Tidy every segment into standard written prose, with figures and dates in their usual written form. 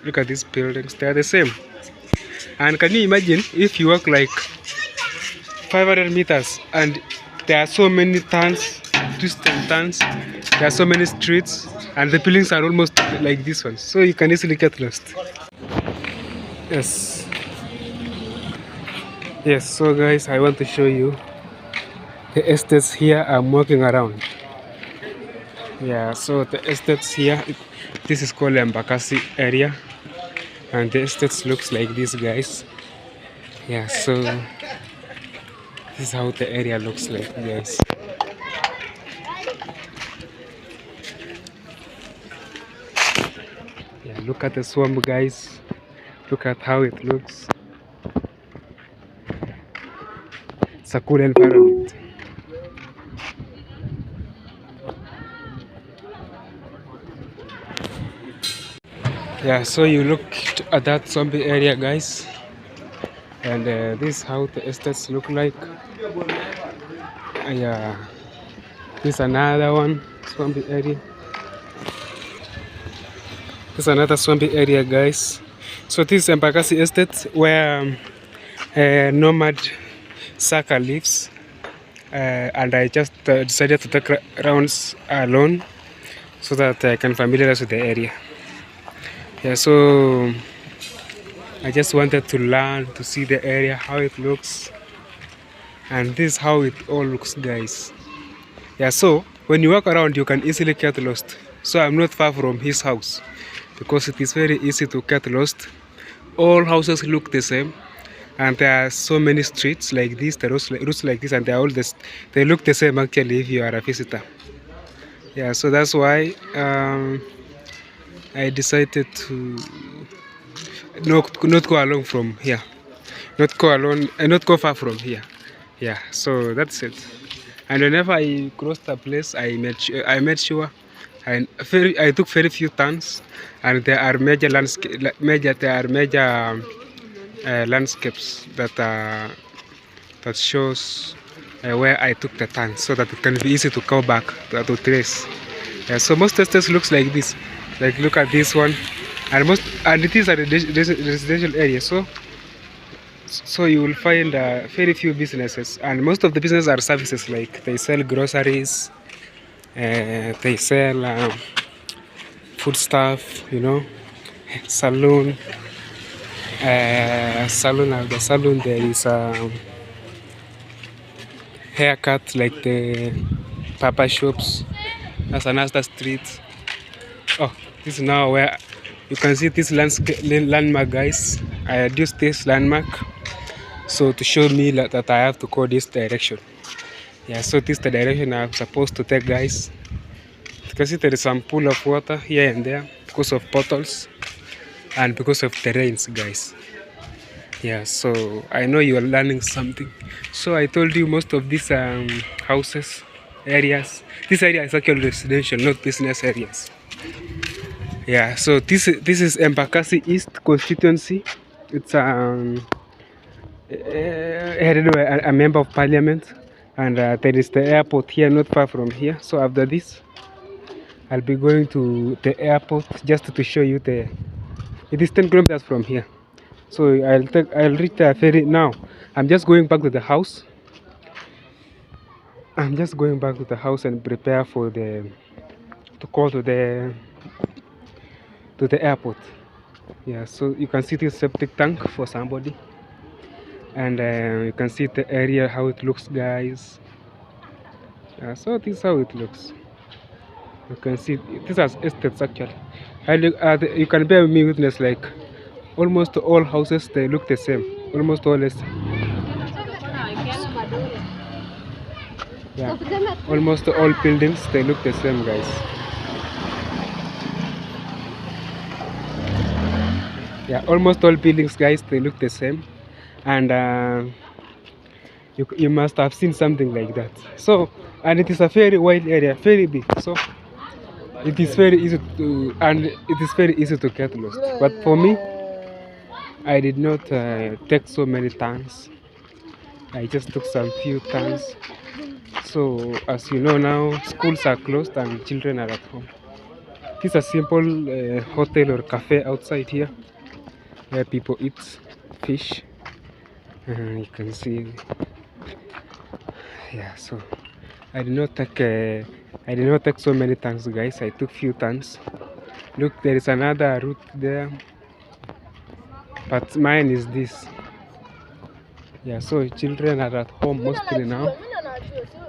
Look at these buildings, they are the same. And can you imagine if you walk like 500 meters and there are so many turns, twists and turns, there are so many streets, and the buildings are almost like this one, so you can easily get lost. Yes, yes. So guys, I want to show you the estates here. I'm walking around. Yeah, so the estates here, this is called Embakasi area, and the estates looks like this, guys. Yeah, so this is how the area looks like, guys. Yeah, look at the swamp, guys. Look at how it looks. It's a cool environment. Yeah, so you look at that zombie area, guys, and this is how the estates look like. Yeah, this is another one, swampy area. This is another swampy area, guys. So this is Embakasi estate where nomad Saka lives, and I just decided to take rounds alone so that I can familiarize with the area. Yeah, so I just wanted to learn to see the area, how it looks, and this is how it all looks, guys. Yeah, so when you walk around you can easily get lost. So I'm not far from his house because it is very easy to get lost. All houses look the same, and there are so many streets like this, the roads like this, and they look the same actually if you are a visitor. Yeah, so that's why I decided to not go along from here, not go alone, and not go far from here. Yeah, so that's it. And whenever I crossed a place, I made sure I took very few turns, and there are major landscapes that shows where I took the turn, so that it can be easy to go back to trace. Yeah, so most estates looks like this. Like look at this one, and it is a residential area. So you will find very few businesses, and most of the businesses are services, like they sell groceries, they sell food stuff, salon. At the salon there is a haircut, like the papa shops. That's another street. Oh, this is now where you can see this landmark, guys. I had used this landmark so to show me that I have to go this direction. Yeah, so this is the direction I'm supposed to take, guys. You can see there is some pool of water here and there because of potholes and because of the rains, guys. Yeah, so I know you are learning something. So I told you most of these houses, areas, this area is actually residential, not business areas. Yeah, so this is Embakasi East constituency. It's headed by a member of parliament, and there is the airport here not far from here. So after this I'll be going to the airport just to show you it is 10 kilometers from here. So I'll reach the ferry now. I'm just going back to the house. I'm just going back to the house and prepare for to call to the airport. Yeah, so you can see this septic tank for somebody, and you can see the area, how it looks, guys. Yeah, so this is how it looks. You can see this has estates actually. You can bear with me witness, like almost all houses, they look the same. Almost all estates. Yeah, almost all buildings, they look the same, guys. Yeah, almost all buildings, guys, they look the same, and you must have seen something like that. So, and it is a very wide area, very big. So it is very easy to get lost. But for me, I did not take so many turns. I just took some few turns. So as you know now, schools are closed and children are at home. This is a simple hotel or cafe outside here where people eat fish. You can see, yeah. So I did not take so many turns, guys. I took few turns. Look, there is another route there, but mine is this. Yeah, so children are at home mostly now,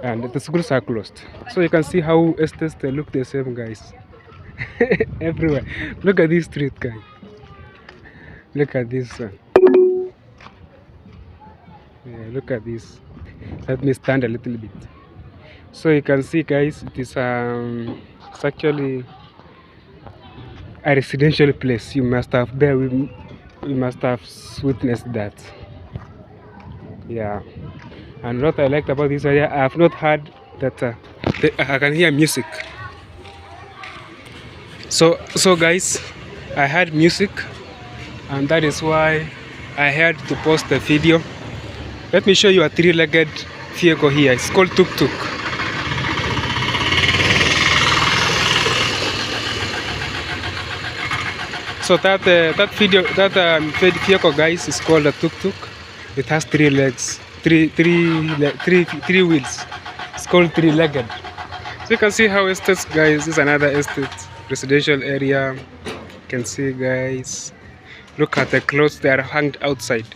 and the schools are closed. So you can see how estates they look the same, guys. Everywhere. Look at this street, guys. Look at this one. Yeah, look at this. Let me stand a little bit. So you can see, guys, it's actually a residential place. You must have we must have witnessed that. Yeah. And what I liked about this area, I have not heard that I can hear music. So guys, I heard music, and that is why I had to post the video. Let me show you a three-legged vehicle here. It's called tuk-tuk. So that vehicle, guys, is called a tuk-tuk. It has three legs, three wheels. It's called three-legged. So you can see how estates, guys. This is another estate, residential area. You can see, guys. Look at the clothes they are hanged outside.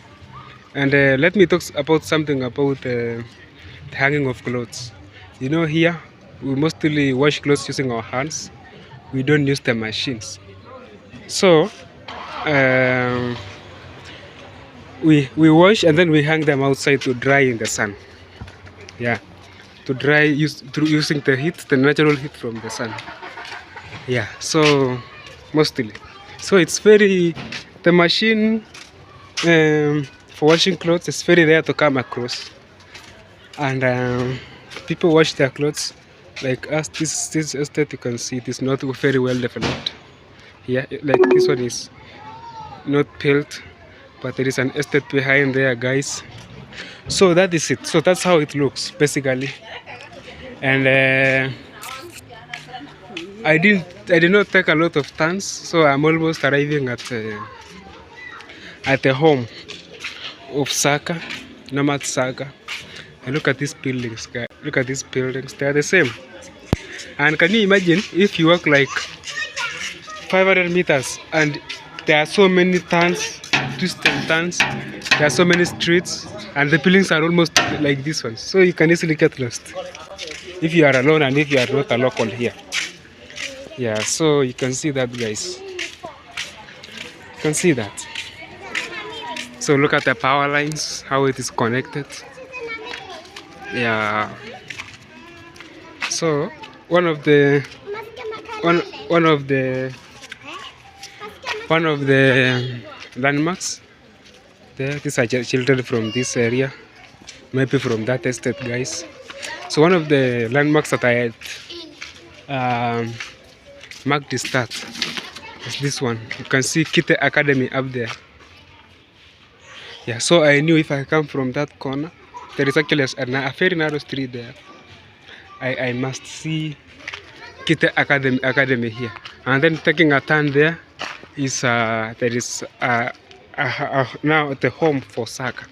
And let me talk about something about the hanging of clothes. You know, here we mostly wash clothes using our hands. We don't use the machines. So we wash and then we hang them outside to dry in the sun. Yeah, to dry using the heat, the natural heat from the sun. Yeah, so mostly. So it's very, the machine for washing clothes is very rare to come across, and people wash their clothes like us. This estate, you can see, it is not very well developed. Yeah, like this one is not built, but there is an estate behind there, guys. So that is it. So that's how it looks basically. And I did not take a lot of turns, so I'm almost arriving at the home of Saka, Nomad Saka. And look at these buildings, guys. Look at these buildings. They are the same. And can you imagine if you walk like 500 meters and there are so many turns, twists and turns, there are so many streets, and the buildings are almost like this one. So you can easily get lost if you are alone and if you are not a local here. Yeah, so you can see that, guys. You can see that. So look at the power lines, how it is connected. Yeah. So one of the landmarks there. These are children from this area, maybe from that estate, guys. So one of the landmarks that I had marked the start is this one. You can see Kite Academy up there. Yeah, so I knew if I come from that corner, there is actually a very narrow street there. I must see Kite Academy here, and then taking a turn there is there is now the home for Saka.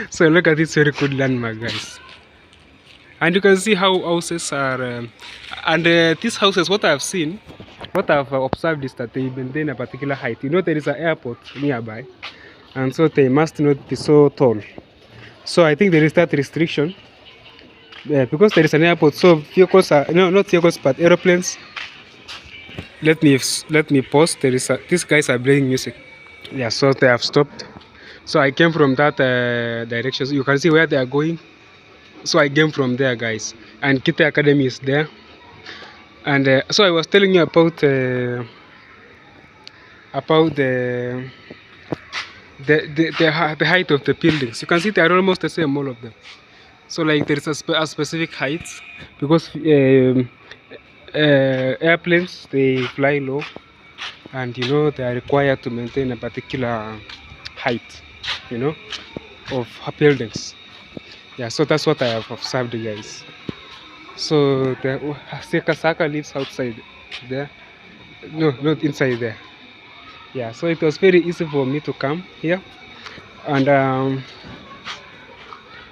So look at this very good landmark, guys. And you can see how houses are, these houses, what I've seen, what I've observed is that they maintain a particular height. You know, there is an airport nearby, and so they must not be so tall. So I think there is that restriction, because there is an airport. So vehicles are, no, not vehicles, but aeroplanes. Let me pause. These guys are playing music. Yeah, so they have stopped. So I came from that direction. So you can see where they are going. So I came from there, guys. And Kite Academy is there. And so I was telling you about the height of the buildings. You can see they are almost the same, all of them. So like there is a specific height, because airplanes, they fly low, and you know they are required to maintain a particular height, you know, of buildings. Yeah, so that's what I have observed, guys. So the Saka lives outside there. No, not inside there. Yeah, so it was very easy for me to come here. And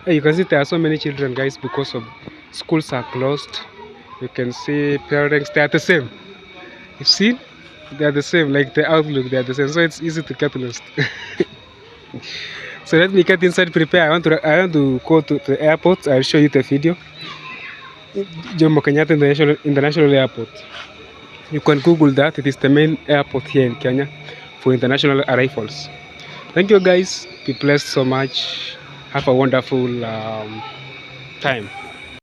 you can see there are so many children, guys, because of schools are closed. You can see parents, they are the same. You see, they are the same, like the outlook, they are the same. So it's easy to get lost. So let me get inside, prepare. I want to go to the airport. I'll show you the video. Jomo Kenyatta International Airport. You can Google that. It is the main airport here in Kenya for international arrivals. Thank you, guys. Be blessed so much. Have a wonderful time.